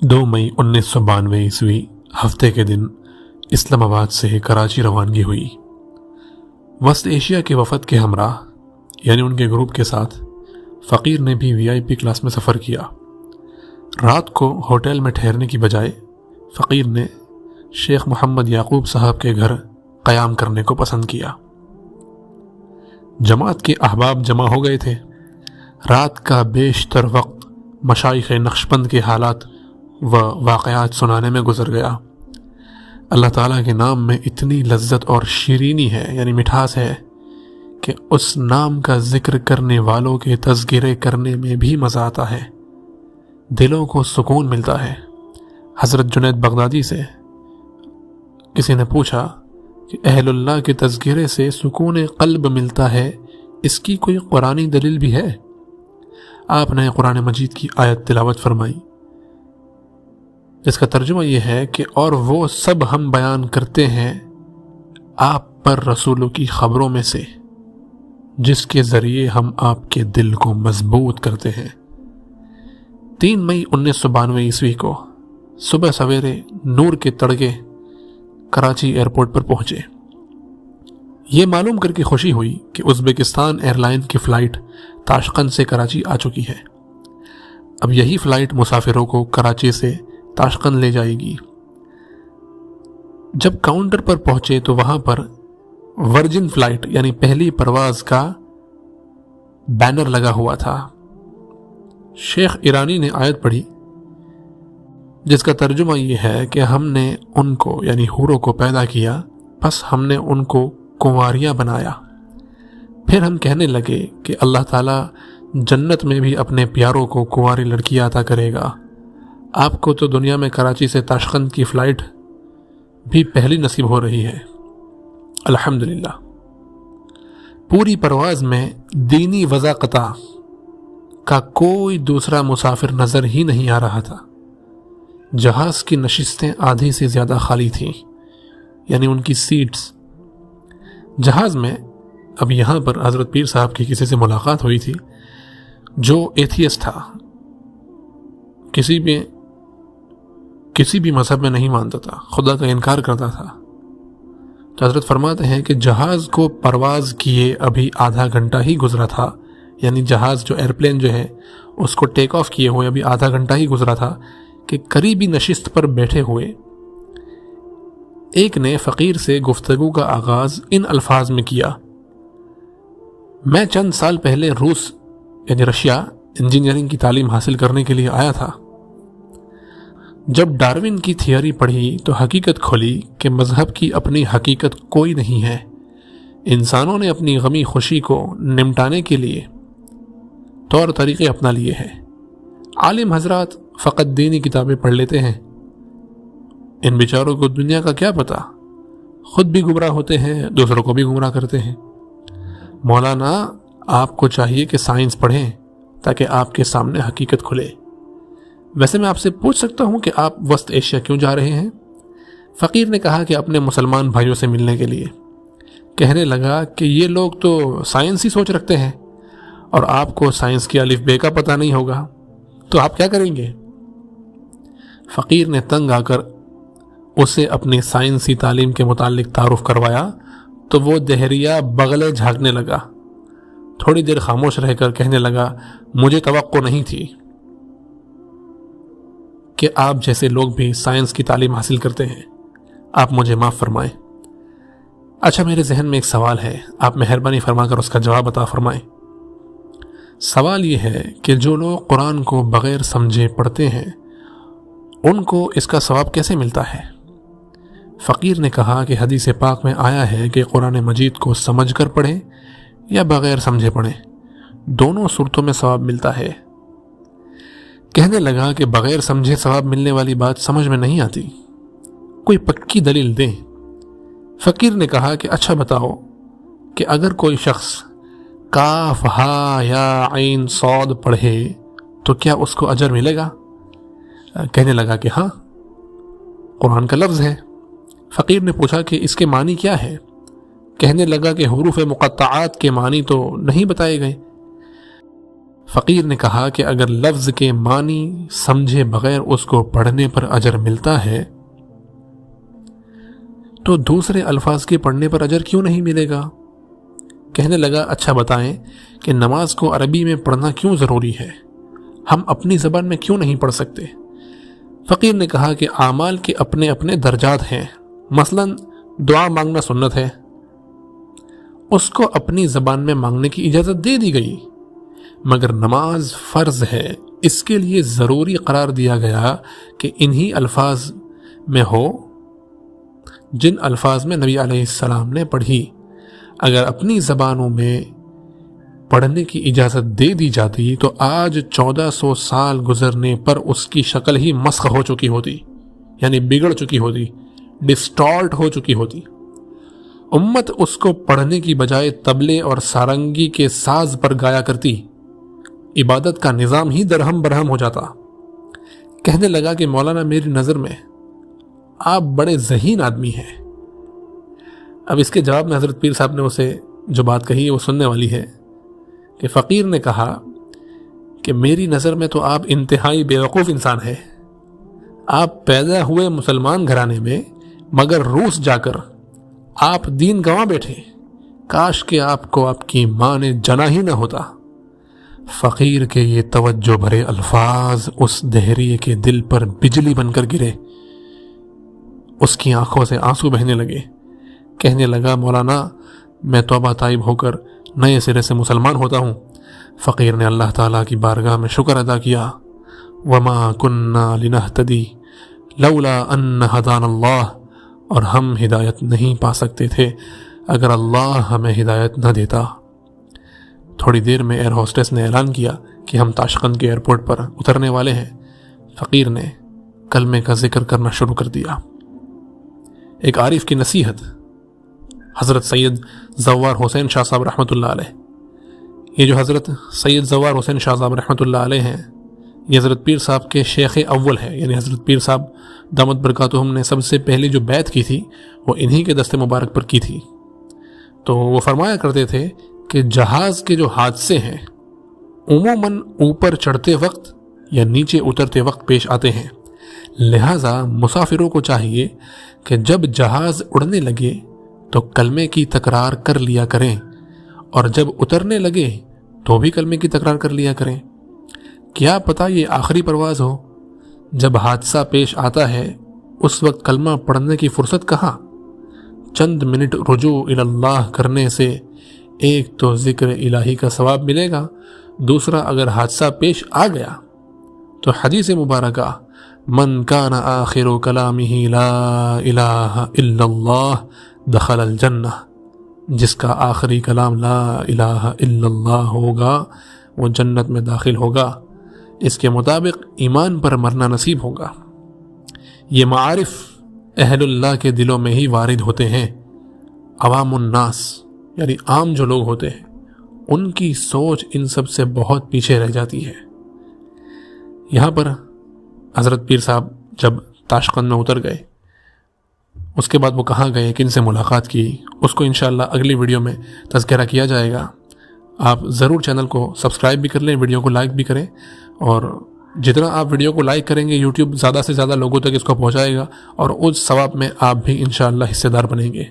2 मई 1992 ईस्वी हफ्ते के दिन इस्लामाबाद से कराची रवानगी हुई। वस्त एशिया के वफद के हमरा यानी उनके ग्रुप के साथ फ़कीर ने भी VIP क्लास में सफ़र किया। रात को होटल में ठहरने की बजाय फ़कीर ने शेख मोहम्मद याकूब साहब के घर क़याम करने को पसंद किया। जमात के अहबाब जमा हो गए थे। रात का बेशतर वक्त मशाइख़ नक्शबंद के हालात व वाक़यात सुनाने में गुजर गया। अल्लाह ताला के नाम में इतनी लज्जत और शीरीनी है यानी मिठास है कि उस नाम का जिक्र करने वालों के तज़किरे करने में भी मज़ा आता है, दिलों को सुकून मिलता है। हज़रत जुनैद बगदादी से किसी ने पूछा कि अहलुल्लाह के तज़किरे से सुकून क़ल्ब मिलता है, इसकी कोई कुरानी दलील भी है? आपने कुरान मजीद की आयत तिलावत फरमाई जिसका तर्जुमा यह है कि और वो सब हम बयान करते हैं आप पर रसूलों की खबरों में से जिसके ज़रिए हम आपके दिल को मजबूत करते हैं। 3 मई 1992 ईस्वी को सुबह सवेरे नूर के तड़के कराची एयरपोर्ट पर पहुंचे। ये मालूम करके खुशी हुई कि उज़्बेकिस्तान एयरलाइन की फ़्लाइट ताशकंद से कराची आ चुकी है। अब यही फ़्लाइट मुसाफिरों को कराची से ताशकंद ले जाएगी। जब काउंटर पर पहुंचे तो वहां पर वर्जिन फ़्लाइट यानी पहली परवाज का बैनर लगा हुआ था। शेख ईरानी ने आयत पढ़ी जिसका तर्जुमा यह है कि हमने उनको यानी हूरों को पैदा किया, बस हमने उनको कुंवारियां बनाया। फिर हम कहने लगे कि अल्लाह ताला जन्नत में भी अपने प्यारों को कुंवारी लड़कियां अता करेगा। आपको तो दुनिया में कराची से ताशकंद की फ़्लाइट भी पहली नसीब हो रही है, अल्हम्दुलिल्लाह। पूरी परवाज़ में दीनी वज़ाक़ता का कोई दूसरा मुसाफिर नज़र ही नहीं आ रहा था। जहाज़ की नशिस्तें आधी से ज़्यादा खाली थीं, यानी उनकी सीट्स। जहाज़ में अब यहाँ पर हज़रत पीर साहब की किसी से मुलाकात हुई थी जो एथियस्ट था, किसी भी मज़हब में नहीं मानता था, खुदा का इनकार करता था। तो हज़रत फरमाते हैं कि जहाज़ को परवाज़ किए अभी आधा घंटा ही गुजरा था, यानी जहाज़ जो एयरप्लेन जो है उसको टेक ऑफ किए हुए अभी आधा घंटा ही गुजरा था कि करीबी नशिस्त पर बैठे हुए एक ने फ़कीर से गुफ्तगू का आगाज़ इन अल्फाज में किया, मैं चंद साल पहले रूस यानी रशिया इंजीनियरिंग की तालीम हासिल करने के लिए आया था। जब डार्विन की थियरी पढ़ी तो हकीकत खोली कि मज़हब की अपनी हकीकत कोई नहीं है। इंसानों ने अपनी गमी खुशी को निमटाने के लिए तौर तरीक़े अपना लिए हैं। आलिम हजरात फ़कत दीनी किताबें पढ़ लेते हैं, इन बेचारों को दुनिया का क्या पता, खुद भी गुमराह होते हैं, दूसरों को भी गुमराह करते हैं। मौलाना आपको चाहिए कि साइंस पढ़ें ताकि आपके सामने हकीकत खुले। वैसे मैं आपसे पूछ सकता हूं कि आप वस्त एशिया क्यों जा रहे हैं? फ़कीर ने कहा कि अपने मुसलमान भाइयों से मिलने के लिए। कहने लगा कि ये लोग तो साइंस ही सोच रखते हैं और आपको साइंस की अलिफ बे का पता नहीं होगा, तो आप क्या करेंगे? फ़कीर ने तंग आकर उसे अपनी साइंसी तालीम के मुतालिक तारुफ करवाया तो वो दहरिया बगले झाँकने लगा। थोड़ी देर खामोश रहकर कहने लगा, मुझे तवक्को नहीं थी कि आप जैसे लोग भी साइंस की तालीम हासिल करते हैं, आप मुझे माफ़ फरमाएं। अच्छा, मेरे जहन में एक सवाल है, आप मेहरबानी फरमाकर उसका जवाब अता फरमाएं। सवाल ये है कि जो लोग कुरान को बग़ैर समझे पढ़ते हैं उनको इसका सवाब कैसे मिलता है? फ़कीर ने कहा कि हदीस पाक में आया है कि कुरान मजीद को समझ कर पढ़ें या बग़ैर समझे पढ़ें, दोनों सूरतों में सवाब मिलता है। कहने लगा कि बग़ैर समझे सवाब मिलने वाली बात समझ में नहीं आती, कोई पक्की दलील दें। फ़कीर ने कहा कि अच्छा बताओ कि अगर कोई शख्स काफ हा या आइन सौद पढ़े तो क्या उसको अजर मिलेगा? कहने लगा कि हाँ, कुरान का लफ्ज़ है। फ़कीर ने पूछा कि इसके मानी क्या है? कहने लगा कि हुरूफ मुक़त्तआत के मानी तो नहीं बताए गए। فقیر نے کہا کہ اگر لفظ کے معنی سمجھے بغیر اس کو پڑھنے پر اجر ملتا ہے تو دوسرے الفاظ کے پڑھنے پر اجر کیوں نہیں ملے گا؟ کہنے لگا اچھا بتائیں کہ نماز کو عربی میں پڑھنا کیوں ضروری ہے؟ ہم اپنی زبان میں کیوں نہیں پڑھ سکتے؟ فقیر نے کہا کہ اعمال کے اپنے اپنے درجات ہیں، مثلا دعا مانگنا سنت ہے، اس کو اپنی زبان میں مانگنے کی اجازت دے دی گئی، مگر نماز فرض ہے، اس کے لیے ضروری قرار دیا گیا کہ انہی الفاظ میں ہو جن الفاظ میں نبی علیہ السلام نے پڑھی۔ اگر اپنی زبانوں میں پڑھنے کی اجازت دے دی جاتی تو آج 1400 سال گزرنے پر اس کی شکل ہی مسخ ہو چکی ہوتی، یعنی بگڑ چکی ہوتی، ڈسٹارٹ ہو چکی ہوتی۔ امت اس کو پڑھنے کی بجائے طبلے اور سارنگی کے ساز پر گایا کرتی، عبادت کا نظام ہی درہم برہم ہو جاتا۔ کہنے لگا کہ مولانا میری نظر میں آپ بڑے ذہین آدمی ہیں۔ اب اس کے جواب میں حضرت پیر صاحب نے اسے جو بات کہی وہ سننے والی ہے کہ فقیر نے کہا کہ میری نظر میں تو آپ انتہائی بیوقوف انسان ہیں۔ آپ پیدا ہوئے مسلمان گھرانے میں، مگر روس جا کر آپ دین گنوا بیٹھے، کاش کہ آپ کو آپ کی ماں نے جنا ہی نہ ہوتا۔ فقیر کے یہ توجہ بھرے الفاظ اس دہریے کے دل پر بجلی بن کر گرے، اس کی آنکھوں سے آنسو بہنے لگے۔ کہنے لگا مولانا میں توبہ تائب ہو کر نئے سرے سے مسلمان ہوتا ہوں۔ فقیر نے اللہ تعالیٰ کی بارگاہ میں شکر ادا کیا، وما کننا لنہتدی لولا ان ہدانا اللہ، اور ہم ہدایت نہیں پا سکتے تھے اگر اللہ ہمیں ہدایت نہ دیتا۔ تھوڑی دیر میں ایئر ہوسٹس نے اعلان کیا کہ ہم تاشقند کے ایئرپورٹ پر اترنے والے ہیں۔ فقیر نے کلمے کا ذکر کرنا شروع کر دیا۔ ایک عارف کی نصیحت، حضرت سید زوار حسین شاہ صاحب رحمۃ اللہ علیہ۔ یہ جو حضرت سید زوار حسین شاہ صاحب رحمۃ اللہ علیہ ہیں، یہ حضرت پیر صاحب کے شیخ اول ہے، یعنی حضرت پیر صاحب دامت برکاتہم نے سب سے پہلی جو بیعت کی تھی وہ انہی کے دست مبارک پر کی تھی۔ تو وہ فرمایا کرتے تھے کہ جہاز کے جو حادثے ہیں عموماً اوپر چڑھتے وقت یا نیچے اترتے وقت پیش آتے ہیں، لہٰذا مسافروں کو چاہیے کہ جب جہاز اڑنے لگے تو کلمے کی تکرار کر لیا کریں، اور جب اترنے لگے تو بھی کلمے کی تکرار کر لیا کریں۔ کیا پتہ یہ آخری پرواز ہو، جب حادثہ پیش آتا ہے اس وقت کلمہ پڑھنے کی فرصت کہاں؟ چند منٹ رجوع اللہ کرنے سے ایک تو ذکر الہی کا ثواب ملے گا، دوسرا اگر حادثہ پیش آ گیا تو حدیث مبارکہ من کان آخر کلامہ لا الہ الا اللہ دخل الجنہ، جس کا آخری کلام لا الہ الا اللہ ہوگا وہ جنت میں داخل ہوگا۔ اس کے مطابق ایمان پر مرنا نصیب ہوگا۔ یہ معارف اہل اللہ کے دلوں میں ہی وارد ہوتے ہیں۔ عوام الناس یعنی عام جو لوگ ہوتے ہیں ان کی سوچ ان سب سے بہت پیچھے رہ جاتی ہے۔ یہاں پر حضرت پیر صاحب جب تاشقند میں اتر گئے، اس کے بعد وہ کہاں گئے، کن سے ملاقات کی، اس کو انشاءاللہ اگلی ویڈیو میں تذکرہ کیا جائے گا۔ آپ ضرور چینل کو سبسکرائب بھی کر لیں، ویڈیو کو لائک بھی کریں، اور جتنا آپ ویڈیو کو لائک کریں گے یوٹیوب زیادہ سے زیادہ لوگوں تک اس کو پہنچائے گا، اور اس ثواب میں آپ بھی انشاءاللہ حصے دار بنیں گے۔